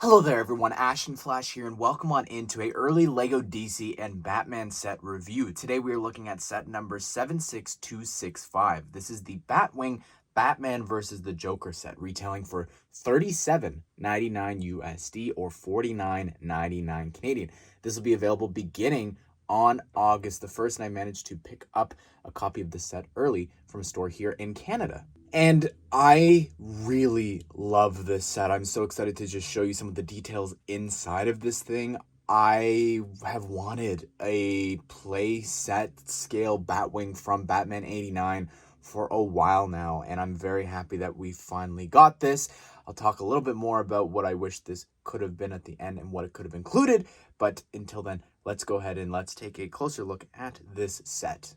Hello there everyone, Ashnflash here, and welcome on into a early LEGO DC and Batman set review. Today we are looking at set number 76265. This is the Batwing Batman vs. the Joker set, retailing for $37.99 USD or $49.99 Canadian. This will be available beginning on August the 1st, and I managed to pick up a copy of the set early from a store here in Canada. And I really love this set. I'm so excited to just show you some of the details inside of this thing. I have wanted a play set scale Batwing from Batman 89 for a while now, and I'm very happy that we finally got this. I'll talk a little bit more about what I wish this could have been at the end and what it could have included, but until then, let's go ahead and let's take a closer look at this set.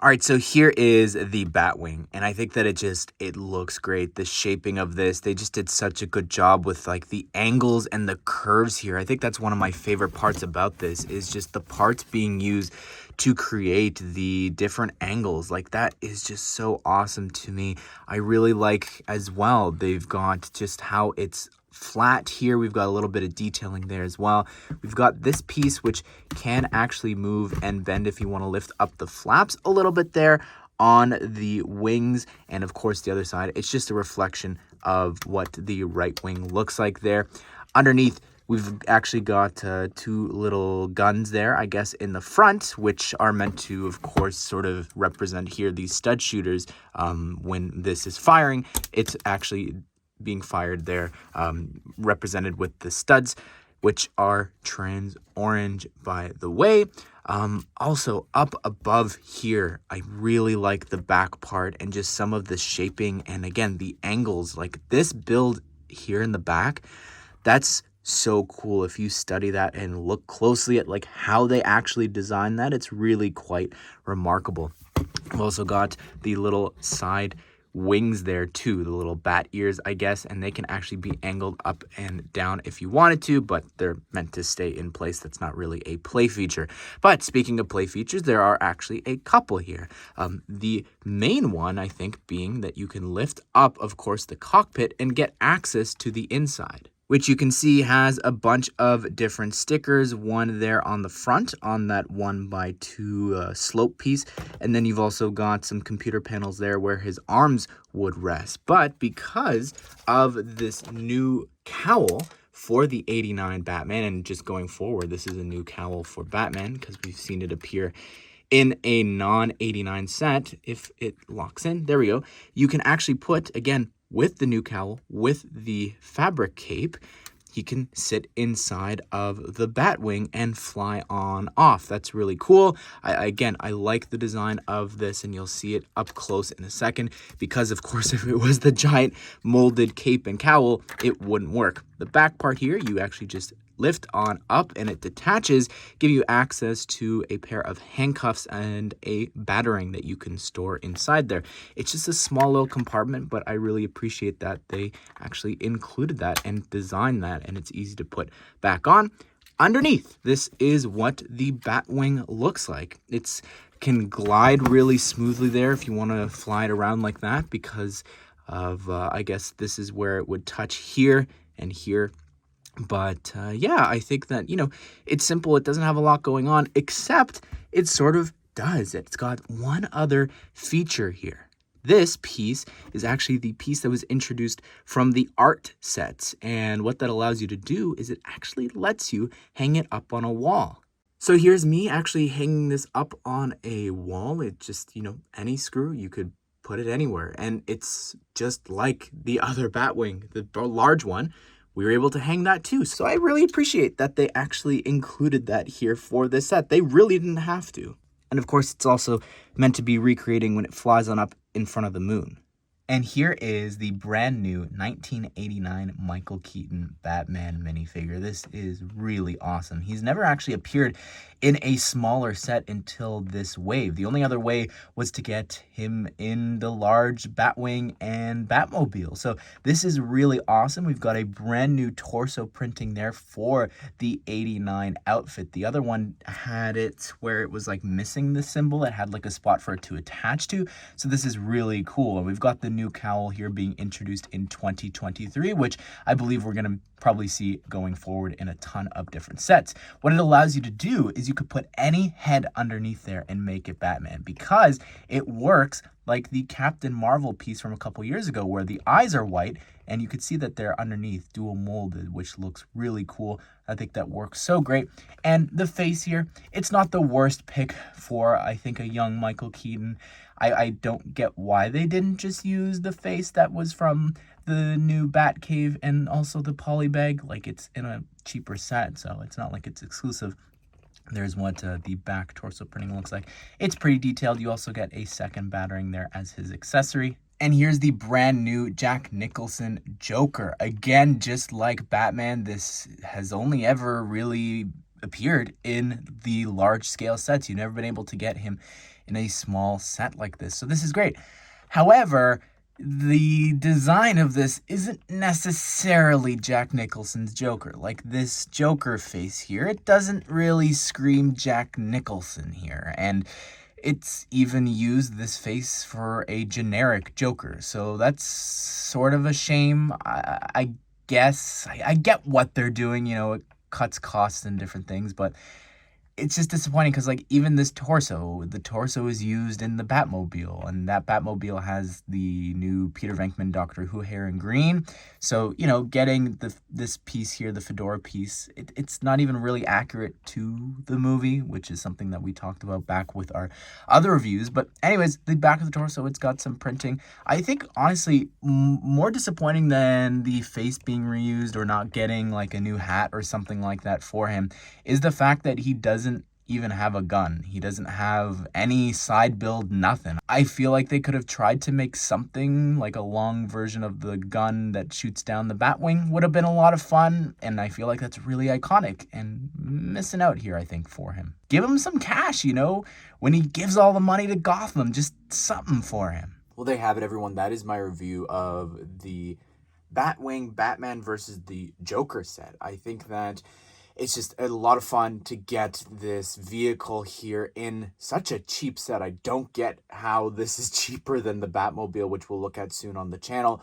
All right, so here is the Batwing, and I think that it looks great. The shaping of this, they just did such a good job with like the angles and the curves here. I think that's one of my favorite parts about this is just the parts being used to create the different angles. Like that is just so awesome to me. I really like as well, they've got just how it's flat here. We've got a little bit of detailing there as well. We've got this piece which can actually move and bend if you want to lift up the flaps a little bit there on the wings, and of course the other side, it's just a reflection of what the right wing looks like there. Underneath, we've actually got two little guns there, I guess, in the front, which are meant to, of course, sort of represent here these stud shooters. When this is firing, it's actually being fired there, represented with the studs, which are trans orange, by the way. Also up above here, I really like the back part and just some of the shaping and again the angles. Like this build here in the back, that's so cool. If you study that and look closely at like how they actually designed that, it's really quite remarkable. I've also got the little side wings there too, the little bat ears, I guess, and they can actually be angled up and down if you wanted to, but they're meant to stay in place. That's not really a play feature. But speaking of play features, there are actually a couple here. The main one, I think, being that you can lift up, of course, the cockpit and get access to the inside, which you can see has a bunch of different stickers, one there on the front on that 1x2 slope piece, and then you've also got some computer panels there where his arms would rest. But because of this new cowl for the 89 Batman, and just going forward, this is a new cowl for Batman because we've seen it appear in a non-89 set. If it locks in, there we go. You can actually put, again, with the new cowl, with the fabric cape, he can sit inside of the Batwing and fly on off. That's really cool. I like the design of this, and you'll see it up close in a second, because of course if it was the giant molded cape and cowl, it wouldn't work. The back part here, you actually just lift on up and it detaches, give you access to a pair of handcuffs and a battering that you can store inside there. It's just a small little compartment, but I really appreciate that they actually included that and designed that, and it's easy to put back on. Underneath, this is what the Batwing looks like. It can glide really smoothly there if you want to fly it around like that, because of, I guess this is where it would touch here and here. But yeah, I think that, it's simple. It doesn't have a lot going on, except it sort of does. It's got one other feature here. This piece is actually the piece that was introduced from the art sets. And what that allows you to do is it actually lets you hang it up on a wall. So here's me actually hanging this up on a wall. It just, any screw, you could put it anywhere. And it's just like the other Batwing, the large one. We were able to hang that too. So I really appreciate that they actually included that here for this set. They really didn't have to. And of course, it's also meant to be recreating when it flies on up in front of the moon. And here is the brand new 1989 Michael Keaton Batman minifigure. This is really awesome. He's never actually appeared in a smaller set until this wave. The only other way was to get him in the large Batwing and Batmobile. So this is really awesome. We've got a brand new torso printing there for the 89 outfit. The other one had it where it was like missing the symbol. It had like a spot for it to attach to. So this is really cool. And we've got the new cowl here being introduced in 2023, which I believe we're going to probably see going forward in a ton of different sets. What it allows you to do is you could put any head underneath there and make it Batman, because it works like the Captain Marvel piece from a couple years ago where the eyes are white and you could see that they're underneath dual molded, which looks really cool. I think that works so great. And the face here, it's not the worst pick for, I think, a young Michael Keaton. I don't get why they didn't just use the face that was from the new Batcave and also the polybag. Like, it's in a cheaper set, so it's not like it's exclusive. There's what the back torso printing looks like. It's pretty detailed. You also get a second battering there as his accessory. And here's the brand new Jack Nicholson Joker. Again, just like Batman, this has only ever really appeared in the large scale sets. You've never been able to get him in a small set like this. So this is great. However, the design of this isn't necessarily Jack Nicholson's Joker. Like this Joker face here, it doesn't really scream Jack Nicholson here. And it's even used this face for a generic Joker. So that's sort of a shame. I guess I get what they're doing. You know, it cuts costs and different things, but it's just disappointing because, like, even this torso, the torso is used in the Batmobile, and that Batmobile has the new Peter Venkman Doctor Who hair in green. So, you know, getting this piece here, the fedora piece, it's not even really accurate to the movie, which is something that we talked about back with our other reviews. But anyways, the back of the torso, it's got some printing. I think, honestly, more disappointing than the face being reused or not getting, like, a new hat or something like that for him is the fact that he doesn't even have a gun. He doesn't have any side build, nothing. I feel like they could have tried to make something like a long version of the gun that shoots down the Batwing. Would have been a lot of fun, and I feel like that's really iconic and missing out here, I think, for him. Give him some cash, you know, when he gives all the money to Gotham, just something for him. Well, there you have it, everyone. That is my review of the Batwing Batman versus the Joker set. I think that it's just a lot of fun to get this vehicle here in such a cheap set. I don't get how this is cheaper than the Batmobile, which we'll look at soon on the channel.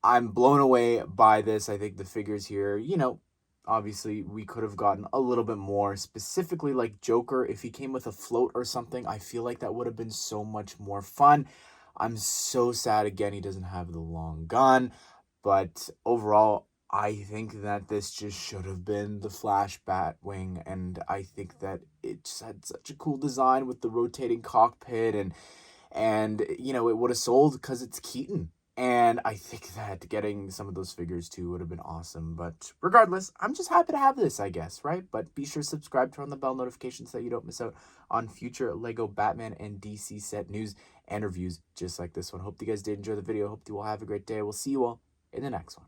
I'm blown away by this. I think the figures here, you know, obviously we could have gotten a little bit more, specifically like Joker. If he came with a float or something, I feel like that would have been so much more fun. I'm so sad, again, he doesn't have the long gun, but overall, I think that this just should have been the Flash Batwing, and I think that it just had such a cool design with the rotating cockpit, and you know, it would have sold because it's Keaton. And I think that getting some of those figures too would have been awesome. But regardless, I'm just happy to have this, I guess, right? But be sure to subscribe, turn on the bell notifications so that you don't miss out on future LEGO Batman and DC set news and reviews just like this one. Hope you guys did enjoy the video. Hope you all have a great day. We'll see you all in the next one.